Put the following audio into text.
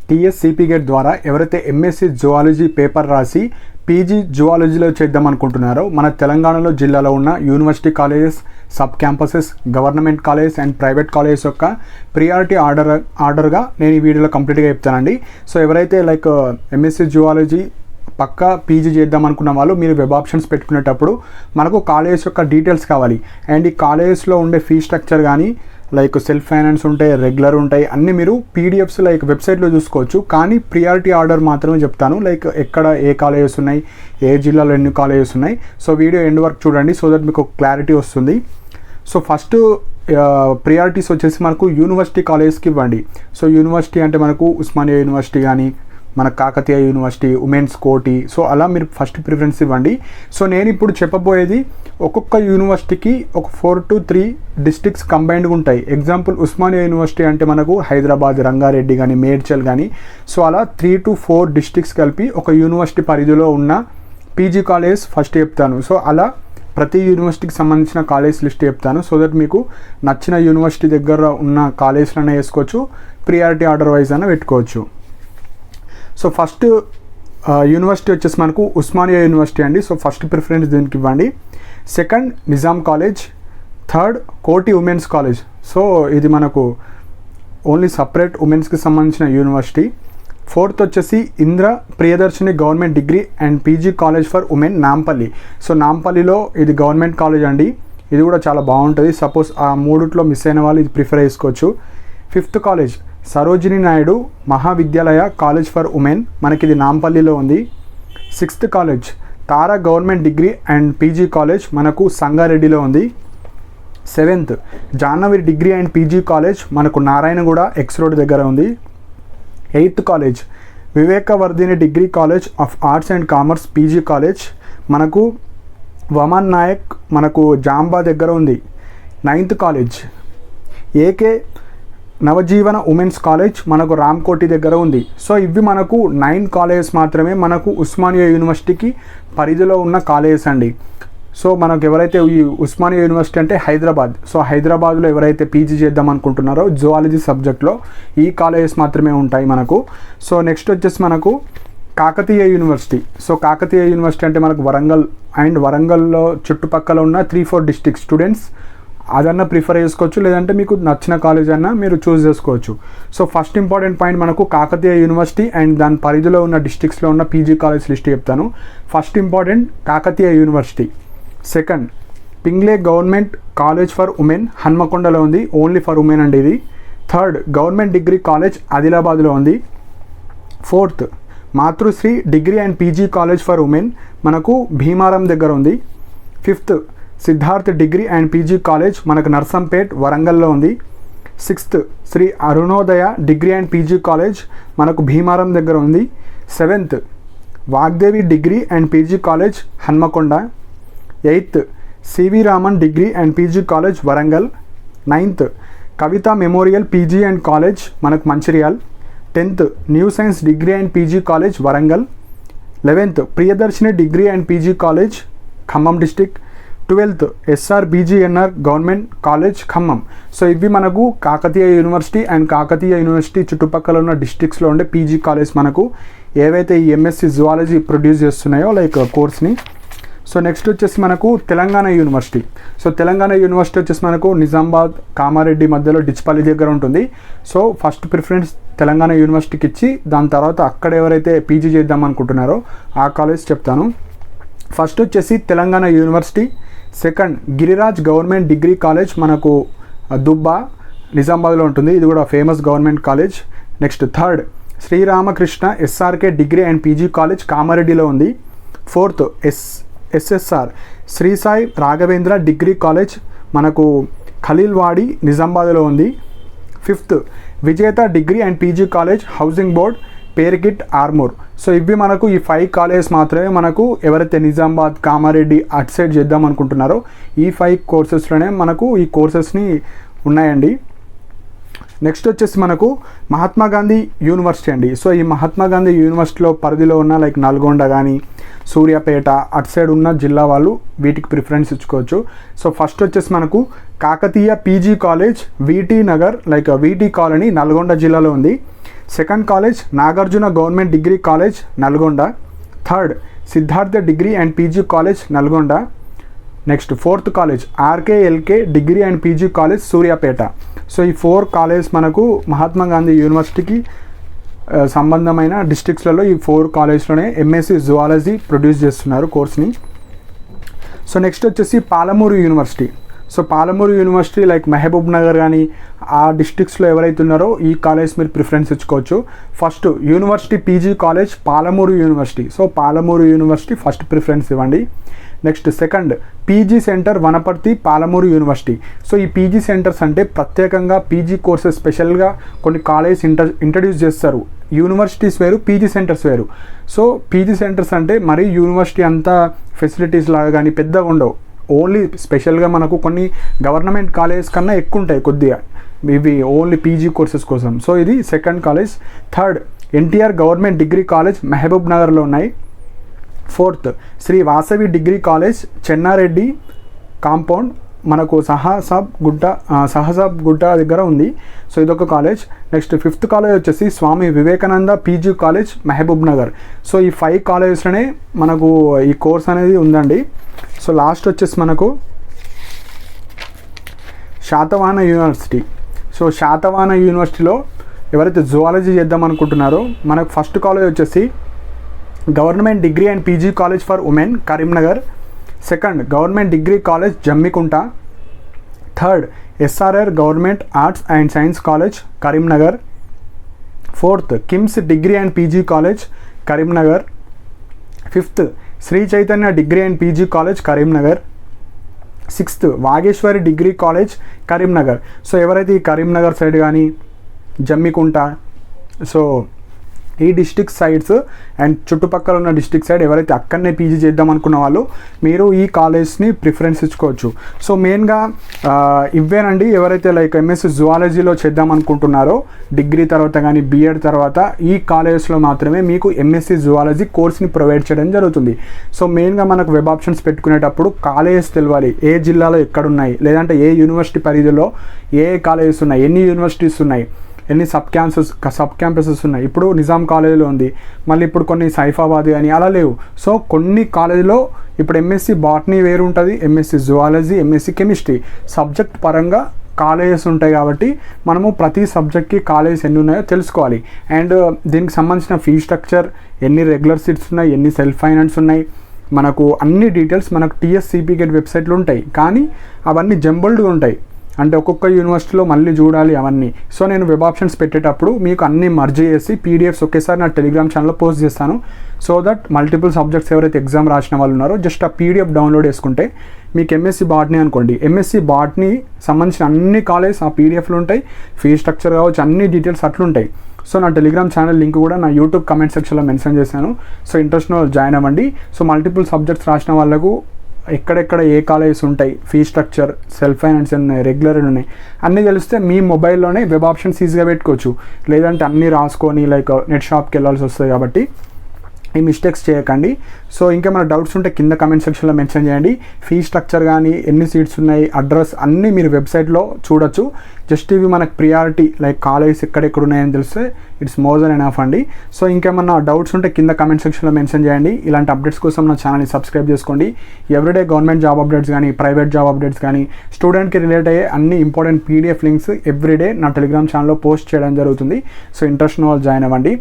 TSCP gate ద్వారా ఎవరైతే MSc zoology paper రాసి పీజీ జువాలజీలో చేద్దాం అనుకుంటున్నారో మన తెలంగాణలో జిల్లాలో ఉన్న university colleges, sub campuses, government colleges and private colleges యొక్క ప్రియారిటీ ఆర్డర్గా నేను ఈ వీడియోలో కంప్లీట్గా చెప్తానండి. సో ఎవరైతే లైక్ ఎంఎస్సీ జువాలజీ పక్కా పీజీ చేద్దాం అనుకున్న వాళ్ళు మీరు వెబ్ ఆప్షన్స్ పెట్టుకునేటప్పుడు మనకు కాలేజెస్ యొక్క డీటెయిల్స్ కావాలి. అండ్ ఈ కాలేజెస్లో ఉండే ఫీ స్ట్రక్చర్ కానీ లైక్ సెల్ఫ్ ఫైనాన్స్ ఉంటాయి, రెగ్యులర్ ఉంటాయి, అన్నీ మీరు పీడిఎఫ్స్ లైక్ వెబ్సైట్లో చూసుకోవచ్చు. కానీ ప్రియారిటీ ఆర్డర్ మాత్రమే చెప్తాను, లైక్ ఎక్కడ ఏ కాలేజెస్ ఉన్నాయి, ఏ జిల్లాలో ఎన్ని కాలేజెస్ ఉన్నాయి. సో వీడియో ఎండ్ వరకు చూడండి సో దట్ మీకు క్లారిటీ వస్తుంది. సో ఫస్ట్ ప్రియారిటీస్ వచ్చేసి మనకు యూనివర్సిటీ కాలేజెస్కి ఇవ్వండి. సో యూనివర్సిటీ అంటే మనకు ఉస్మానియా యూనివర్సిటీ కానీ, మన కాకతీయ యూనివర్సిటీ, ఉమెన్స్ కోటి, సో అలా మీరు ఫస్ట్ ప్రిఫరెన్స్ ఇవ్వండి. సో నేను ఇప్పుడు చెప్పబోయేది ఒక్కొక్క యూనివర్సిటీకి ఒక 4 to 3 డిస్ట్రిక్ట్స్ కంబైన్డ్గా ఉంటాయి. ఎగ్జాంపుల్ ఉస్మానియా యూనివర్సిటీ అంటే మనకు హైదరాబాద్, రంగారెడ్డి కానీ, మేడ్చల్ కానీ, సో అలా 3 to 4 డిస్ట్రిక్ట్స్ కలిపి ఒక యూనివర్సిటీ పరిధిలో ఉన్న పీజీ కాలేజ్ ఫస్ట్ చెప్తాను. సో అలా ప్రతి యూనివర్సిటీకి సంబంధించిన కాలేజ్ లిస్ట్ చెప్తాను సో దట్ మీకు నచ్చిన యూనివర్సిటీ దగ్గర ఉన్న కాలేజ్లనే వేసుకోవచ్చు, ప్రియారిటీ ఆర్డర్ వైజ్ అయినా పెట్టుకోవచ్చు. సో ఫస్ట్ యూనివర్సిటీ వచ్చేసి మనకు ఉస్మానియా యూనివర్సిటీ అండి. సో ఫస్ట్ ప్రిఫరెన్స్ దీనికి ఇవ్వండి. Second Nizam college, third Koti women's college. So ఇది మనకు ఓన్లీ సపరేట్ ఉమెన్స్కి సంబంధించిన యూనివర్సిటీ. ఫోర్త్ వచ్చేసి Indra Priyadarshini government degree and PG college for women Nampally. So నాంపల్లిలో ఇది గవర్నమెంట్ కాలేజ్ అండి, ఇది కూడా చాలా బాగుంటుంది. సపోజ్ ఆ మూడిట్లో మిస్ అయిన వాళ్ళు ఇది ప్రిఫర్ చేసుకోవచ్చు. Fifth college Sarojini Naidu Mahavidyalaya college for women, మనకి ఇది నాంపల్లిలో ఉంది. Sixth college Tara government degree and PG college, మనకు సంగారెడ్డిలో ఉంది. Seventh Jahnavi degree and PG college, మనకు నారాయణగూడ ఎక్స్ రోడ్ దగ్గర ఉంది. Eighth college Vivekavardhini degree college of arts and commerce PG college, మనకు వమన్ నాయక్, మనకు జాంబా దగ్గర ఉంది. Ninth college AK Navajeevan women's college, మనకు రామ్కోటి దగ్గర ఉంది. సో ఇవి మనకు 9 కాలేజెస్ మాత్రమే మనకు ఉస్మానియా యూనివర్సిటీకి పరిధిలో ఉన్న కాలేజెస్ అండి. సో మనకు ఎవరైతే ఈ ఉస్మానియా యూనివర్సిటీ అంటే హైదరాబాద్, సో హైదరాబాద్లో ఎవరైతే పీజీ చేద్దాం అనుకుంటున్నారో జువాలజీ సబ్జెక్ట్లో ఈ కాలేజెస్ మాత్రమే ఉంటాయి మనకు. సో నెక్స్ట్ వచ్చేసి మనకు Kakatiya university. So Kakatiya university అంటే మనకు వరంగల్ అండ్ వరంగల్లో చుట్టుపక్కల ఉన్న 3-4 డిస్ట్రిక్ట్ స్టూడెంట్స్ అదన్నా ప్రిఫర్ చేసుకోవచ్చు, లేదంటే మీకు నచ్చిన కాలేజ్ అన్నా మీరు చూస్ చేసుకోవచ్చు. సో ఫస్ట్ ఇంపార్టెంట్ పాయింట్ మనకు కాకతీయ యూనివర్సిటీ అండ్ దాని పరిధిలో ఉన్న డిస్ట్రిక్ట్స్లో ఉన్న పీజీ కాలేజ్ లిస్ట్ చెప్తాను. First important Kakatiya university. Second Pingle government college for women, హన్మకొండలో ఉంది, ఓన్లీ ఫర్ ఉమెన్ అండి ఇది. థర్డ్ గవర్నమెంట్ డిగ్రీ కాలేజ్ ఆదిలాబాద్లో ఉంది. Fourth Matrusri degree and PG college for women, మనకు భీమారం దగ్గర ఉంది. Fifth Siddharth degree and PG college, మనకు నర్సంపేట్ వరంగల్లో ఉంది. Sixth Shri Arunodaya degree and PG college, మనకు భీమారం దగ్గర ఉంది. Seventh Vagdevi degree and PG college Hanamkonda. Eighth CV Raman degree and PG college Warangal. Ninth Kavitha memorial PG and college, మనకు Mancherial. 10th new science degree and PG college Warangal. 11th Priyadarshini degree and PG college Khammam district. 12th SRBGNR government college Khammam. So ఇవి మనకు Kakatiya university and Kakatiya university చుట్టుపక్కల ఉన్న డిస్ట్రిక్ట్స్లో ఉండే PG college మనకు ఏవైతే ఈ ఎంఎస్సి జువాలజీ ప్రొడ్యూస్ చేస్తున్నాయో లైక్ కోర్స్ని. సో నెక్స్ట్ వచ్చేసి మనకు Telangana university. So Telangana university వచ్చేసి మనకు నిజామాబాద్, కామారెడ్డి మధ్యలో డిచ్పల్లి దగ్గర ఉంటుంది. సో ఫస్ట్ ప్రిఫరెన్స్ తెలంగాణ యూనివర్సిటీకి ఇచ్చి దాని తర్వాత అక్కడ ఎవరైతే పీజీ చేద్దాం అనుకుంటున్నారో ఆ కాలేజ్ చెప్తాను. ఫస్ట్ వచ్చేసి Telangana university. Second Giriraj government degree college, మనకు దుబ్బా నిజామాబాద్లో ఉంటుంది, ఇది కూడా famous government college. Next third Sri Ramakrishna SRK degree and PG college కామారెడ్డిలో ఉంది. Fourth SSR Shri Sai Raghavendra degree college, మనకు ఖలీల్వాడి నిజామాబాద్లో ఉంది. Fifth Vijetha degree and PG college housing board Perkit Armoor. So ఇవి మనకు ఈ 5 కాలేజెస్ మాత్రమే మనకు ఎవరైతే నిజామాబాద్, కామారెడ్డి అటు సైడ్ చేద్దాం అనుకుంటున్నారో ఈ 5 కోర్సెస్లోనే మనకు ఈ కోర్సెస్ని ఉన్నాయండి. నెక్స్ట్ వచ్చేసి మనకు మహాత్మా గాంధీ యూనివర్సిటీ అండి. సో ఈ మహాత్మా గాంధీ యూనివర్సిటీలో పరిధిలో ఉన్న లైక్ నల్గొండ కానీ, సూర్యాపేట అటు సైడ్ ఉన్న జిల్లా వాళ్ళు వీటికి ప్రిఫరెన్స్ ఇచ్చుకోవచ్చు. సో ఫస్ట్ వచ్చేసి మనకు Kakatiya PG college VT Nagar like VT colony Nalgonda జిల్లాలో ఉంది. Second college Nagarjuna government degree college Nalgonda. Third Siddhartha degree and PG college Nalgonda. Next fourth college RKLK degree and PG college Suryapet. So ఈ 4 కాలేజ్ మనకు మహాత్మా గాంధీ యూనివర్సిటీకి సంబంధమైన డిస్ట్రిక్ట్స్లలో ఈ 4 కాలేజ్లోనే ఎంఎస్సి జువాలజీ ప్రొడ్యూస్ చేస్తున్నారు కోర్స్ని. సో నెక్స్ట్ వచ్చేసి Palamuru university. So Palamuru university like Mahabubnagar కానీ ఆ డిస్ట్రిక్ట్స్లో ఎవరైతే ఉన్నారో ఈ కాలేజ్ మీరు ప్రిఫరెన్స్ ఇచ్చుకోవచ్చు. First university PG college Palamuru university. So Palamuru university first preference ఇవ్వండి. Next second PG centre Wanaparthy Palamuru university. So ఈ పీజీ సెంటర్స్ అంటే ప్రత్యేకంగా పీజీ కోర్సెస్ స్పెషల్గా కొన్ని కాలేజ్ ఇంట్రడ్యూస్ చేస్తారు. యూనివర్సిటీస్ వేరు, పీజీ సెంటర్స్ వేరు. సో పీజీ సెంటర్స్ అంటే మరీ యూనివర్సిటీ అంతా ఫెసిలిటీస్ లాగా కానీ పెద్దగా ఉండవు. ఓన్లీ స్పెషల్గా మనకు కొన్ని గవర్నమెంట్ కాలేజ్ కన్నా ఎక్కువ ఉంటాయి కొద్దిగా ఇవి ఓన్లీ పీజీ కోర్సెస్ కోసం. సో ఇది second college. Third NTR government degree college మహబూబ్ నగర్లో ఉన్నాయి. Fourth Shri Vasavi degree college Chennareddy compound మనకు సహసాబ్ గుట్ట దగ్గర ఉంది. సో ఇదొక కాలేజ్. నెక్స్ట్ ఫిఫ్త్ కాలేజ్ వచ్చేసి Swami Vivekananda PG college Mahabub Nagar. So ఈ 5 కాలేజెస్లోనే మనకు ఈ కోర్స్ అనేది ఉందండి. సో లాస్ట్ వచ్చేసి మనకు శాతవాహన యూనివర్సిటీ. సో శాతవాహన యూనివర్సిటీలో ఎవరైతే జువాలజీ చేద్దాం అనుకుంటున్నారో మనకు ఫస్ట్ కాలేజ్ వచ్చేసి government degree and PG college for women Karimnagar. Second government degree college Jammikunta. Third SRR government arts and science college Karimnagar. Fourth KIMS degree and PG college Karimnagar. Fifth Sri Chaitanya degree and PG college Karimnagar. Sixth Vageshwari degree college Karimnagar. So ఎవరైతే ఈ Karimnagar side కానీ Jammikunta so ఈ district sides and చుట్టుపక్కల ఉన్న district side ఎవరైతే అక్కడనే PG చేద్దాం అనుకున్న వాళ్ళు మీరు ఈ కాలేజ్ని ప్రిఫరెన్స్ ఇచ్చుకోవచ్చు. సో మెయిన్గా ఇవేనండి ఎవరైతే లైక్ ఎంఎస్సి జువాలజీలో చేద్దాం అనుకుంటున్నారో డిగ్రీ తర్వాత కానీ బీఎడ్ తర్వాత ఈ కాలేజెస్లో మాత్రమే మీకు ఎంఎస్సి జువాలజీ కోర్స్ని ప్రొవైడ్ చేయడం జరుగుతుంది. సో మెయిన్గా మనకు వెబ్ ఆప్షన్స్ పెట్టుకునేటప్పుడు కాలేజెస్ తెలియాలి, ఏ జిల్లాలో ఎక్కడున్నాయి, లేదంటే ఏ యూనివర్సిటీ పరిధిలో ఏ కాలేజెస్ ఉన్నాయి, ఎన్ని యూనివర్సిటీస్ ఉన్నాయి, ఎన్ని సబ్ క్యాంపసెస్ ఉన్నాయి. ఇప్పుడు నిజాం కాలేజీలో ఉంది, మళ్ళీ ఇప్పుడు కొన్ని సైఫాబాద్ అని అలా లేవు. సో కొన్ని కాలేజీలో ఇప్పుడు ఎంఎస్సి బాటనీ వేరు ఉంటుంది, MSc zoology, MSc chemistry subject పరంగా కాలేజెస్ ఉంటాయి. కాబట్టి మనము ప్రతి సబ్జెక్ట్కి కాలేజెస్ ఎన్ని ఉన్నాయో తెలుసుకోవాలి. అండ్ దీనికి సంబంధించిన ఫీ స్ట్రక్చర్, ఎన్ని రెగ్యులర్ సీట్స్ ఉన్నాయి, ఎన్ని సెల్ఫ్ ఫైనాన్స్ ఉన్నాయి, మనకు అన్ని డీటెయిల్స్ మనకు టీఎస్సీపీ గేట్ వెబ్సైట్లో ఉంటాయి. కానీ అవన్నీ జంబుల్డ్గా ఉంటాయి, అంటే ఒక్కొక్క యూనివర్సిటీలో మళ్ళీ చూడాలి అవన్నీ. సో నేను వెబ్ ఆప్షన్స్ పెట్టేటప్పుడు మీకు అన్నీ మర్జ్ చేసి పీడిఎఫ్స్ ఒకేసారి నా టెలిగ్రామ్ ఛానల్లో పోస్ట్ చేస్తాను. సో దట్ మల్టిపుల్ సబ్జెక్ట్స్ ఎవరైతే ఎగ్జామ్ రాసిన వాళ్ళు ఉన్నారో జస్ట్ ఆ పీడిఎఫ్ డౌన్లోడ్ చేసుకుంటే మీకు ఎంఎస్సి బాటనీ అనుకోండి, ఎంఎస్సి బాటనీ సంబంధించిన అన్ని కాలేజ్ ఆ పీడిఎఫ్లు ఉంటాయి, ఫీ స్ట్రక్చర్ కావచ్చు, అన్ని డీటెయిల్స్ అట్లుంటాయి. సో నా టెలిగ్రామ్ ఛానల్ లింక్ కూడా నా యూట్యూబ్ కమెంట్ సెక్షన్లో మెన్షన్ చేశాను. సో ఇంట్రెస్ట్ ఉన్న వాళ్ళు జాయిన్ అవ్వండి. సో మల్టిపుల్ సబ్జెక్ట్స్ రాసిన వాళ్ళకు ఎక్కడెక్కడ ఏ కాలేజెస్ ఉంటాయి, ఫీ స్ట్రక్చర్, సెల్ఫ్ ఫైనాన్స్ ఉన్నాయి, రెగ్యులర్ ఉన్నాయి, అన్నీ తెలిస్తే మీ మొబైల్లోనే వెబ్ ఆప్షన్స్ ఈజీగా పెట్టుకోవచ్చు. లేదంటే అన్నీ రాసుకొని లైక్ నెట్ షాప్కి వెళ్ళాల్సి వస్తుంది. కాబట్టి ఈ మిస్టేక్స్ చేయకండి. సో ఇంకేమైనా డౌట్స్ ఉంటే కింద కమెంట్ సెక్షన్లో మెన్షన్ చేయండి. ఫీ స్ట్రక్చర్ కానీ ఎన్ని సీట్స్ ఉన్నాయి, అడ్రస్ అన్నీ మీరు వెబ్సైట్లో చూడొచ్చు. జస్ట్ ఇవి మనకు ప్రియారిటీ లైక్ కాలేజెస్ ఎక్కడెక్కడ ఉన్నాయని తెలిస్తే ఇట్స్ మోర్ దెన్ ఎనఫ్ అండి. సో ఇంకేమన్నా డౌట్స్ ఉంటే కింద కమెంట్ సెక్షన్లో మెన్షన్ చేయండి. ఇలాంటి అప్డేట్స్ కోసం నా ఛానల్ని సబ్స్క్రైబ్ చేసుకోండి. ఎవ్రీడే గవర్నమెంట్ జాబ్ అప్డేట్స్ కానీ ప్రైవేట్ జాబ్ అప్డేట్స్ కానీ స్టూడెంట్కి రిలేట్ అయ్యే అన్ని ఇంపార్టెంట్ పీడిఎఫ్ లింక్స్ ఎవ్రీడే నా టెలిగ్రామ్ ఛానల్లో పోస్ట్ చేయడం జరుగుతుంది. సో ఇంట్రెస్ట్ ఉన్న వాళ్ళు జాయిన్ అవ్వండి.